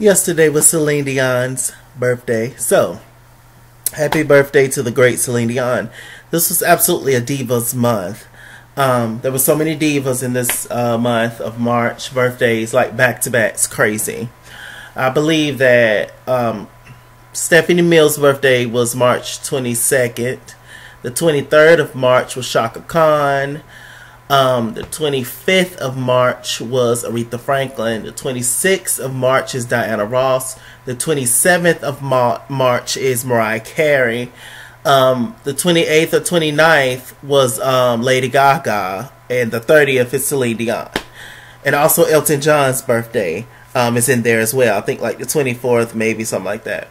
Yesterday was Celine Dion's birthday. So, happy birthday to the great Celine Dion. This was absolutely a Divas month. There were so many divas in this month of March. Birthdays, like back-to-backs, crazy. I believe that Stephanie Mills' birthday was March 22nd. The 23rd of March was Shaka Khan. The 25th of March was Aretha Franklin. The 26th of March is Diana Ross. The 27th of March is Mariah Carey. The 28th or 29th was Lady Gaga. And the 30th is Celine Dion. And also Elton John's birthday is in there as well. I think like the 24th, maybe, something like that.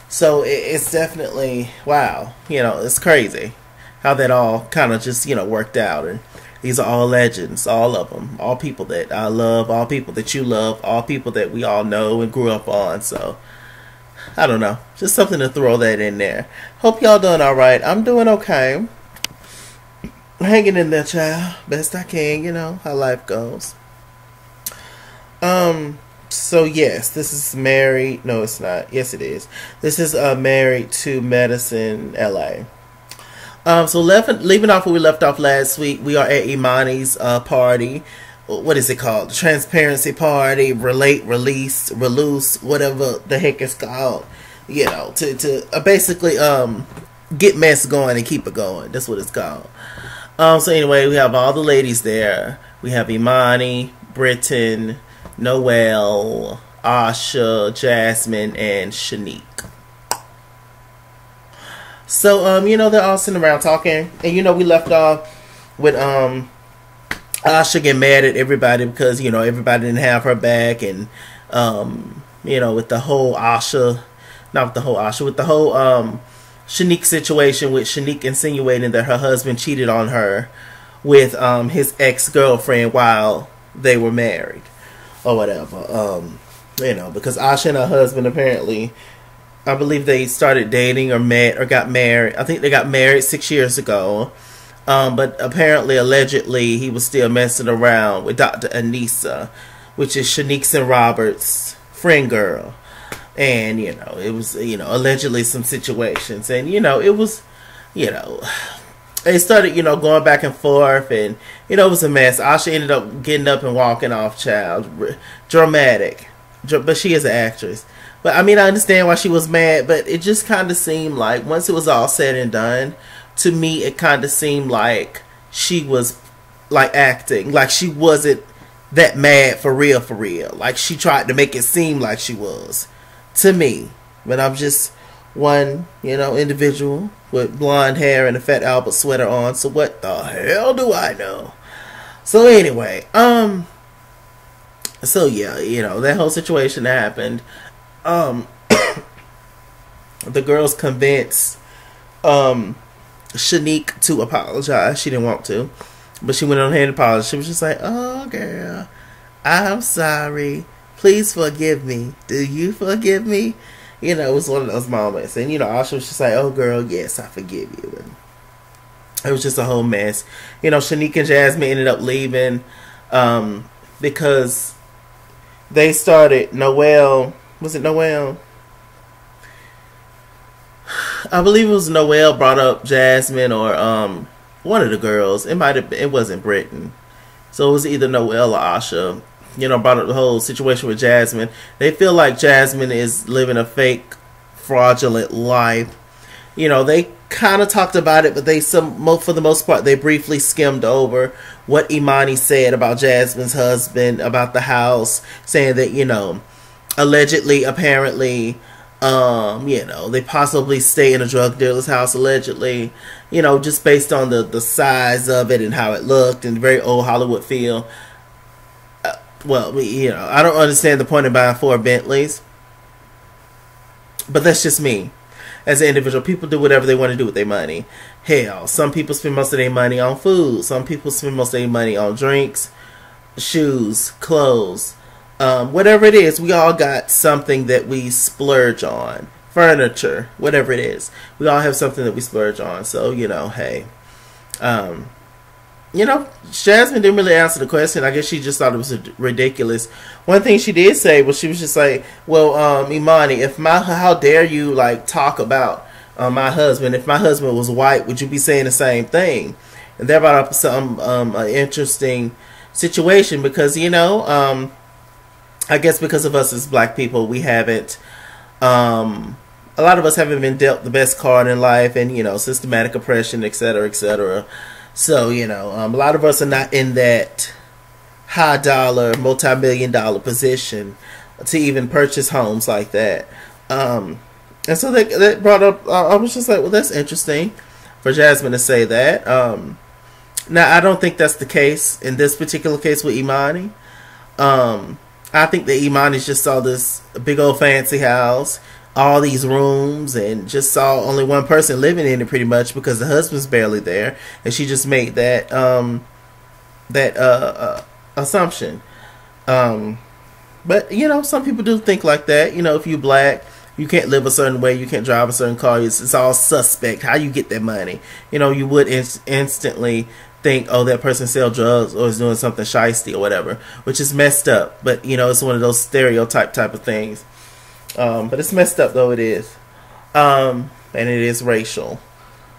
So it's definitely, wow, it's crazy how that all kind of just, worked out. And these are all legends, all of them, all people that I love, all people that you love, all people that we all know and grew up on. So, I don't know, just something to throw that in there. Hope y'all doing all right. I'm doing okay. Hanging in there, child, best I can, how life goes. So yes, this is Married. No, it's not. Yes, it is. This is Married to Medicine, LA. So leaving off where we left off last week, we are at Imani's party. What is it called? The transparency party, release, whatever the heck it's called. To basically get mess going and keep it going. That's what it's called. So anyway, we have all the ladies there. We have Imani, Britten, Noelle, Asha, Jasmine, and Shanique. So, they're all sitting around talking. And, we left off with Asha getting mad at everybody because, everybody didn't have her back. And, with the whole Asha, not with the whole Asha, with the whole Shanique situation, with Shanique insinuating that her husband cheated on her with his ex-girlfriend while they were married. Or whatever. Because Asha and her husband apparently, I believe they started dating or met or got married. I think they got married 6 years ago. But apparently, allegedly, he was still messing around with Dr. Anissa, which is Shanique's and Robert's friend girl. And, it was, allegedly some situations. And, it was, they started, going back and forth, and, it was a mess. Asha ended up getting up and walking off, child. Dramatic. But she is an actress. But, I understand why she was mad, but it just kind of seemed like, once it was all said and done, to me, it kind of seemed like she was, like, acting. Like, she wasn't that mad for real, for real. Like, she tried to make it seem like she was. To me. But I'm just one, individual with blonde hair and a fat Albert sweater on. So what the hell do I know? So anyway, so yeah, that whole situation happened. The girls convinced Shanique to apologize. She didn't want to, but she went on ahead and apologized. She was just like, "Oh, girl, I'm sorry. Please forgive me. Do you forgive me?" It was one of those moments. And, Asha was just like, "Oh, girl, yes, I forgive you." And it was just a whole mess. Shanique and Jasmine ended up leaving because they started, Noelle, was it Noelle? I believe it was Noelle brought up Jasmine or one of the girls. It wasn't Britten. So it was either Noelle or Asha. Brought up the whole situation with Jasmine. They feel like Jasmine is living a fake, fraudulent life. They kind of talked about it, but for the most part, they briefly skimmed over what Imani said about Jasmine's husband, about the house, saying that, allegedly, apparently, they possibly stay in a drug dealer's house, allegedly, just based on the size of it and how it looked and very old Hollywood feel. Well, I don't understand the point of buying 4 Bentleys. But that's just me. As an individual, people do whatever they want to do with their money. Hell, some people spend most of their money on food. Some people spend most of their money on drinks, shoes, clothes. Whatever it is, we all got something that we splurge on. Furniture, whatever it is. We all have something that we splurge on. So, hey. you know, Jasmine didn't really answer the question. I guess she just thought it was ridiculous. One thing she did say was she was just like, "Well, Imani, how dare you like talk about my husband? If my husband was white, would you be saying the same thing?" And that brought up some an interesting situation because I guess because of us as black people, we haven't. A lot of us haven't been dealt the best card in life, and systematic oppression, etc., etc. So, a lot of us are not in that high dollar, multi-million-dollar position to even purchase homes like that. And so that brought up, I was just like, well, that's interesting for Jasmine to say that. Now, I don't think that's the case in this particular case with Imani. I think that Imani just saw this big old fancy house, all these rooms, and just saw only one person living in it pretty much because the husband's barely there, and she just made that assumption. But some people do think like that. If you black, you can't live a certain way, you can't drive a certain car, it's all suspect how you get that money. You would instantly think, oh, that person sells drugs or is doing something shiesty or whatever, which is messed up. But it's one of those stereotype type of things. But it's messed up though, it is. And it is racial.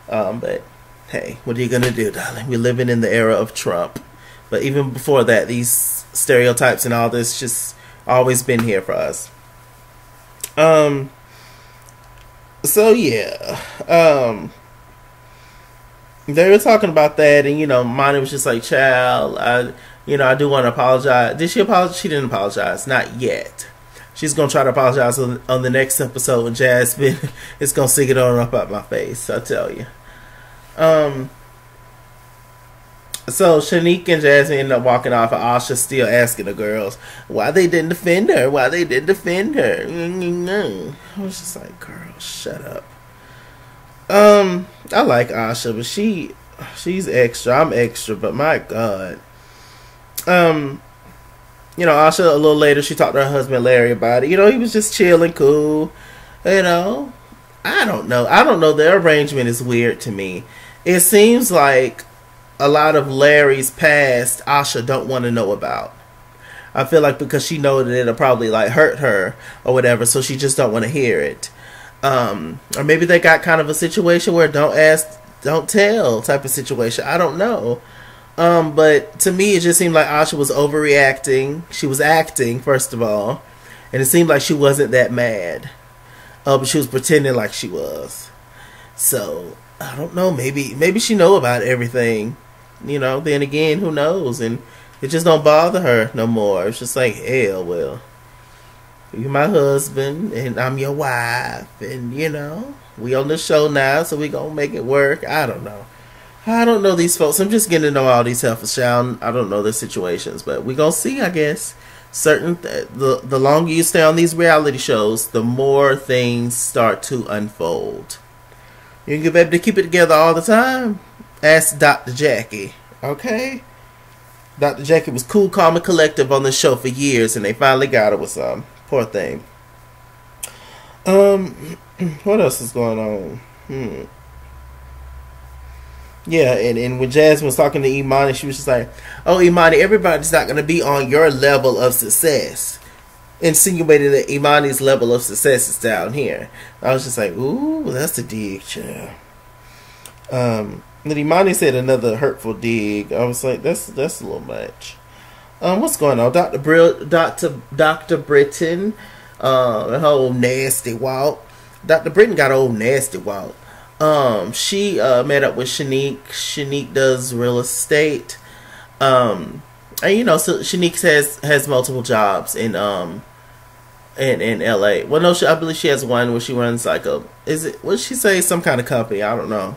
But hey, what are you gonna do, darling? We're living in the era of Trump. But even before that, these stereotypes and all this just always been here for us. So yeah. They were talking about that, and Monty was just like, "Child, I do want to apologize." Did she apologize? She didn't apologize, not yet. She's gonna try to apologize on the next episode when Jasmine is gonna sing it on up out my face. I tell you. So Shanique and Jasmine end up walking off, and Asha still asking the girls why they didn't defend her. Why they didn't defend her? I was just like, girl, shut up. I like Asha, but she's extra. I'm extra, but my God. Asha, a little later, she talked to her husband Larry about it. He was just chilling, cool. I don't know. Their arrangement is weird to me. It seems like a lot of Larry's past, Asha don't want to know about. I feel like because she knows that it'll probably like hurt her or whatever, so she just don't want to hear it. Or maybe they got kind of a situation where don't ask, don't tell type of situation. I don't know. But to me, it just seemed like Asha was overreacting. She was acting, first of all, and it seemed like she wasn't that mad. But she was pretending like she was. So I don't know. Maybe she know about everything. Then again, who knows? And it just don't bother her no more. It's just like, hell, well, you're my husband and I'm your wife, and we on the show now, so we gonna make it work. I don't know these folks. I'm just getting to know all these heifers. I don't know their situations, but we gonna see, I guess. The longer you stay on these reality shows, the more things start to unfold. You can get able to keep it together all the time. Ask Dr. Jackie, okay? Dr. Jackie was cool, calm, and collective on the show for years, and they finally got her with some. Poor thing. What else is going on? Yeah, and when Jasmine was talking to Imani, she was just like, "Oh, Imani, everybody's not going to be on your level of success." Insinuating that Imani's level of success is down here. I was just like, ooh, that's a dig, child. Then Imani said another hurtful dig. I was like, that's a little much. What's going on? Dr. Britten, her old nasty walk. Dr. Britten got old nasty walk. She met up with Shanique. Shanique does real estate. And so Shanique has multiple jobs in LA. Well, no, I believe she has one where she runs like what did she say? Some kind of company. I don't know.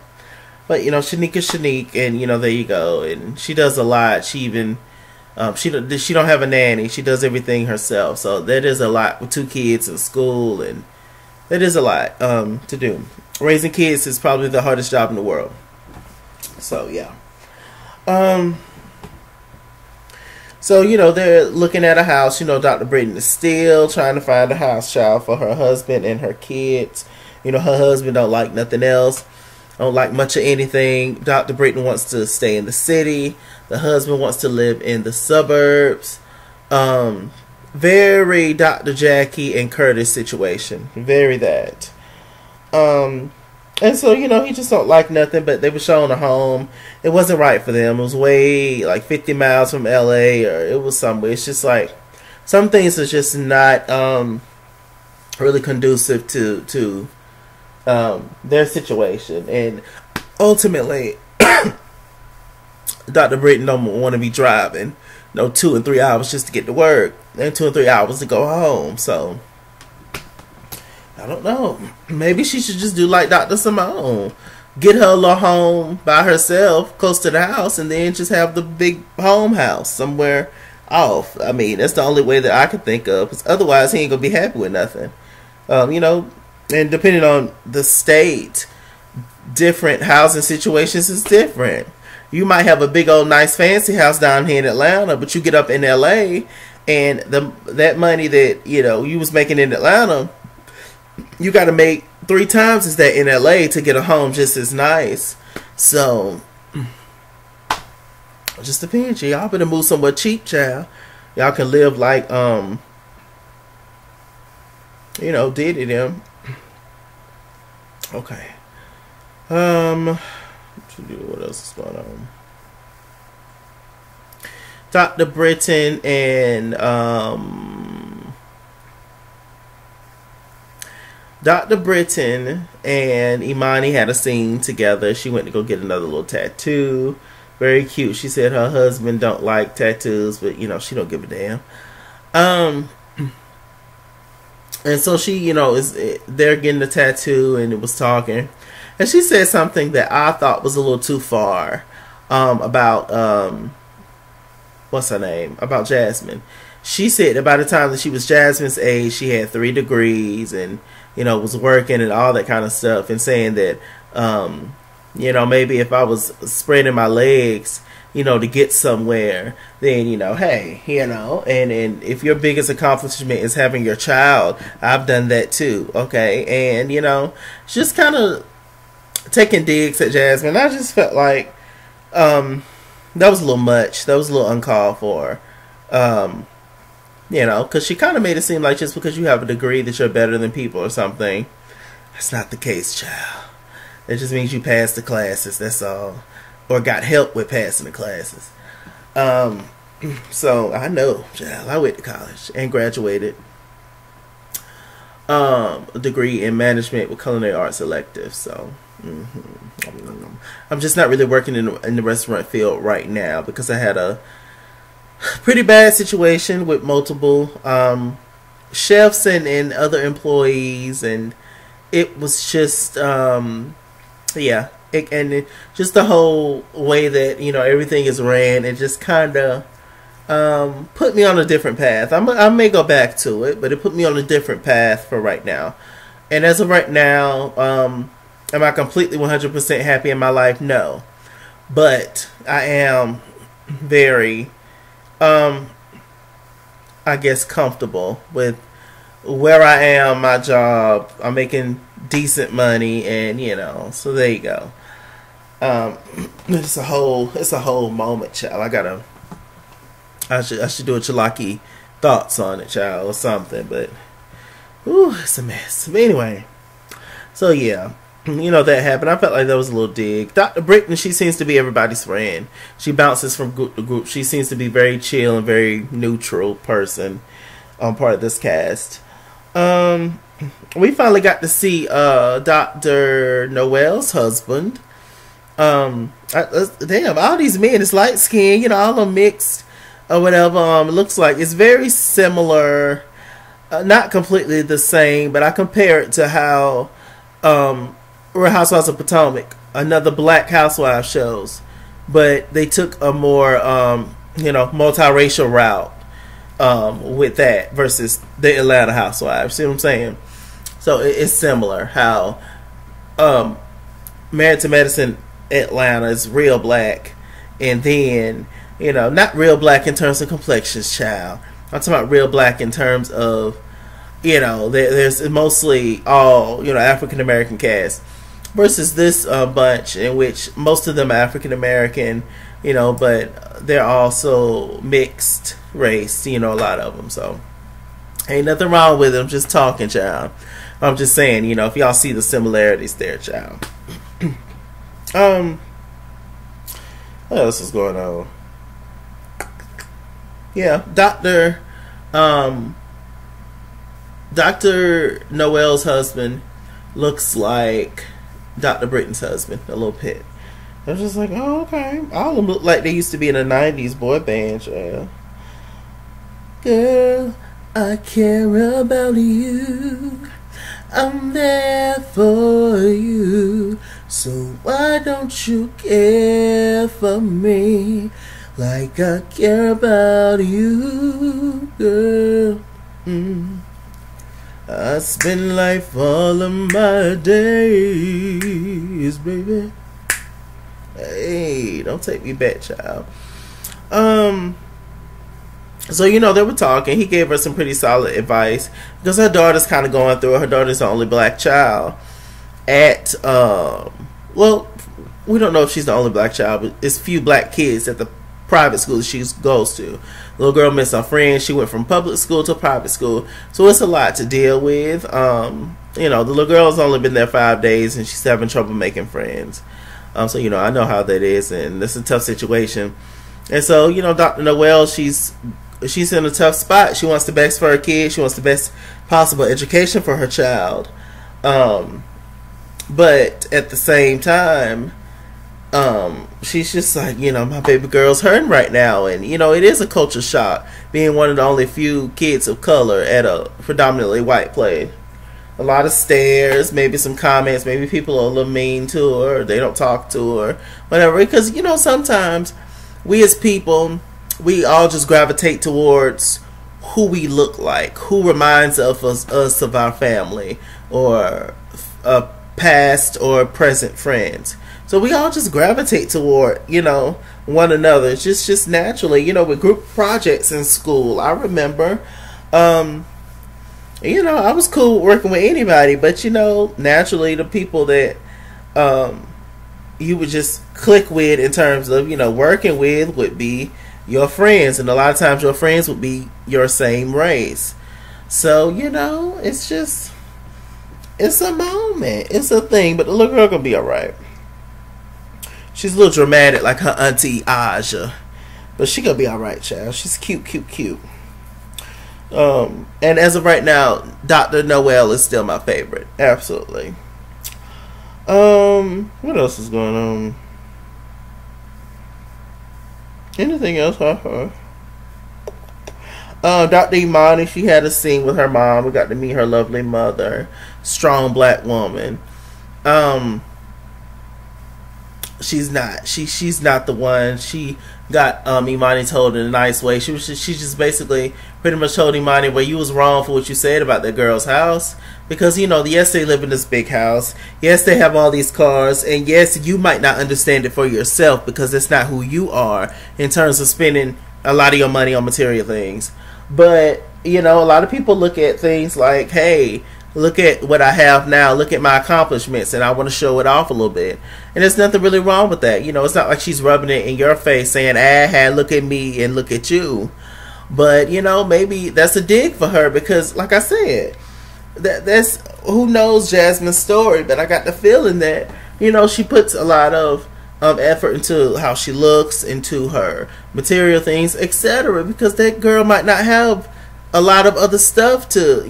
But Shanique is Shanique, and there you go. And she does a lot. She even she don't have a nanny. She does everything herself. So that is a lot with 2 kids in school, and that is a lot to do. Raising kids is probably the hardest job in the world. So yeah. So they're looking at a house. Dr. Britten is still trying to find a house child for her husband and her kids. Her husband don't like nothing else. don't like much of anything. Dr. Britten wants to stay in the city. The husband wants to live in the suburbs. Very Dr. Jackie and Curtis situation. Very that. And so, you know, he just don't like nothing, but they were showing a home. It wasn't right for them. It was way, like, 50 miles from LA, or it was somewhere. It's just like, some things are just not really conducive to their situation. And ultimately, Dr. Britten don't want to be driving, 2 and 3 hours just to get to work, and 2 and 3 hours to go home. So I don't know. Maybe she should just do like Dr. Simone. Get her a little home by herself, close to the house, and then just have the big home house somewhere off. I mean, that's the only way that I could think of. Because otherwise, he ain't going to be happy with nothing. And depending on the state, different housing situations is different. You might have a big old nice fancy house down here in Atlanta, but you get up in LA, and that money that, you was making in Atlanta, you got to make 3 times as that in LA to get a home just as nice. So, it just depends. Y'all better move somewhere cheap, child. Y'all can live like, Diddy them. Okay. What else is going on? Dr. Britten and, Dr. Britten and Imani had a scene together. She went to go get another little tattoo. Very cute. She said her husband don't like tattoos, but she don't give a damn. And so she, they're getting the tattoo, and it was talking, and she said something that I thought was a little too far about what's her name? About Jasmine. She said that by the time that she was Jasmine's age, she had 3 degrees and was working and all that kind of stuff, and saying that, maybe if I was spreading my legs, to get somewhere, then, hey, and if your biggest accomplishment is having your child, I've done that too, okay? And, just kind of taking digs at Jasmine. I just felt like, that was a little much. That was a little uncalled for. Because she kind of made it seem like just because you have a degree that you're better than people or something. That's not the case, child. It just means you passed the classes, that's all. Or got help with passing the classes. So, I know, child. I went to college and graduated. A degree in management with culinary arts elective. So, I'm just not really working in the restaurant field right now because I had a pretty bad situation with multiple chefs and other employees, and it was just just the whole way that everything is ran. It just kind of put me on a different path. I may go back to it, but it put me on a different path for right now. And as of right now, am I completely 100% happy in my life? No, but I am very I guess comfortable with where I am, my job. I'm making decent money, and so there you go. It's a whole moment, child. I should do a Chalaki thoughts on it, child, or something, but it's a mess. But anyway, so yeah, that happened. I felt like that was a little dig. Dr. Britten, she seems to be everybody's friend. She bounces from group to group. She seems to be very chill and very neutral person on part of this cast. We finally got to see Dr. Noel's husband. Damn, all these men is light skinned, all of them mixed or whatever. It looks like it's very similar, not completely the same, but I compare it to how Real Housewives of Potomac, another black housewife shows, but they took a more multiracial route with that versus the Atlanta Housewives. See what I'm saying? So it's similar how Married to Medicine Atlanta is real black, and then not real black in terms of complexions, child. I'm talking about real black in terms of there's mostly all African American cast. versus this bunch in which most of them are African American, but they're also mixed race, a lot of them. So ain't nothing wrong with them. Just talking, child. I'm just saying, if y'all see the similarities there, child. What else is going on? Yeah, Dr. Noel's husband looks like Dr. Britten's husband a little bit. I was just like, oh, okay. All of them look like they used to be in a 90s boy band. Yeah. Girl, I care about you. I'm there for you. So why don't you care for me like I care about you, girl? I spend life all of my days, baby. Hey, don't take me back, child. So, they were talking. He gave her some pretty solid advice because her daughter's kind of going through it. Her daughter's the only black child at, well, we don't know if she's the only black child, but it's few black kids at the private school she goes to. Little girl missed her friend. She went from public school to private school. So it's a lot to deal with. The little girl's only been there 5 days and she's having trouble making friends. So, I know how that is, and it's a tough situation. And so, Dr. Noel, she's in a tough spot. She wants the best for her kid. She wants the best possible education for her child. But at the same time, she's just like, my baby girl's hurting right now. And, it is a culture shock being one of the only few kids of color at a predominantly white play. A lot of stares, maybe some comments, maybe people are a little mean to her, or they don't talk to her, whatever. Because, sometimes we as people, we all just gravitate towards who we look like, who reminds us of our family, or past or present friends. So we all just gravitate toward, one another. It's just naturally, with group projects in school. I remember, I was cool working with anybody, but naturally the people that you would just click with in terms of working with would be your friends, and a lot of times your friends would be your same race. So it's a moment, it's a thing, but the little girl gonna be all right. She's a little dramatic like her auntie Asha, but she gonna be all right, child. She's cute. And as of right now, Dr. Noel is still my favorite. Absolutely. What else is going on? Anything else? Dr. Imani, she had a scene with her mom. We got to meet her lovely mother. Strong black woman. She's not the one. She got Imani told in a nice way. She just basically pretty much told Imani, well, you was wrong for what you said about that girl's house, because yes, they live in this big house, yes, they have all these cars, and yes, you might not understand it for yourself because it's not who you are in terms of spending a lot of your money on material things. But a lot of people look at things like, hey, look at what I have now, look at my accomplishments, and I want to show it off a little bit. And there's nothing really wrong with that. It's not like she's rubbing it in your face saying, look at me and look at you. But, maybe that's a dig for her because, like I said, that's who knows Jasmine's story, but I got the feeling that, she puts a lot of effort into how she looks, into her material things, etc., because that girl might not have a lot of other stuff to,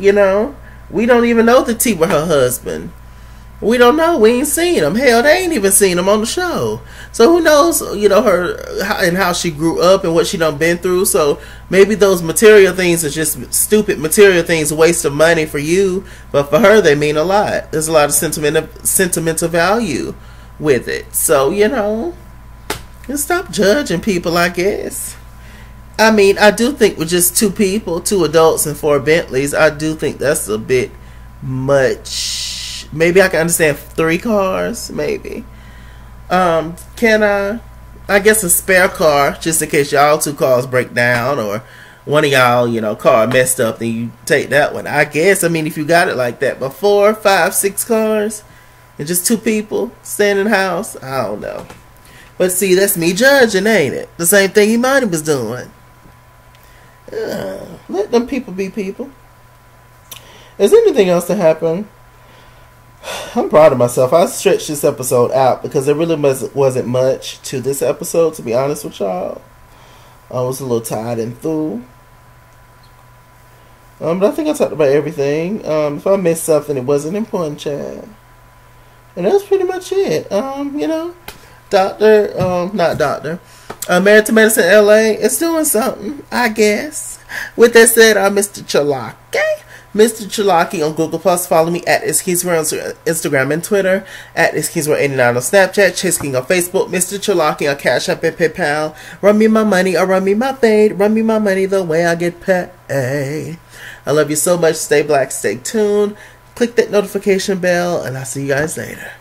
we don't even know the tea with her husband. We don't know. We ain't seen him. Hell, they ain't even seen him on the show. So who knows, her and how she grew up and what she done been through. So maybe those material things are just stupid material things, a waste of money for you. But for her, they mean a lot. There's a lot of sentimental value with it. So, just stop judging people, I guess. I mean, I do think with just 2 people, 2 adults and 4 Bentleys, I do think that's a bit much. Maybe I can understand 3 cars, maybe. I guess a spare car, just in case y'all 2 cars break down, or one of y'all, car messed up, then you take that one. I guess, if you got it like that. But 4, 5, 6 cars, And just two people staying in the house. I don't know. But see, that's me judging, ain't it? The same thing Imani was doing. Let them people be people. Is there anything else to happen? I'm proud of myself. I stretched this episode out because there really wasn't much to this episode, to be honest with y'all. I was a little tired and through. But I think I talked about everything. If I missed something, it wasn't important, Chad. And that's pretty much it. Married to Medicine LA is doing something, I guess. With that said, I'm Mr. Chalaki. Mr. Chalaki on Google Plus. Follow me at Iskizra on Instagram and Twitter. At Iskizra89 on Snapchat. Chase King on Facebook. Mr. Chalaki on Cash App and PayPal. Run me my money or run me my fade. Run me my money the way I get paid. I love you so much. Stay black, stay tuned. Click that notification bell, and I'll see you guys later.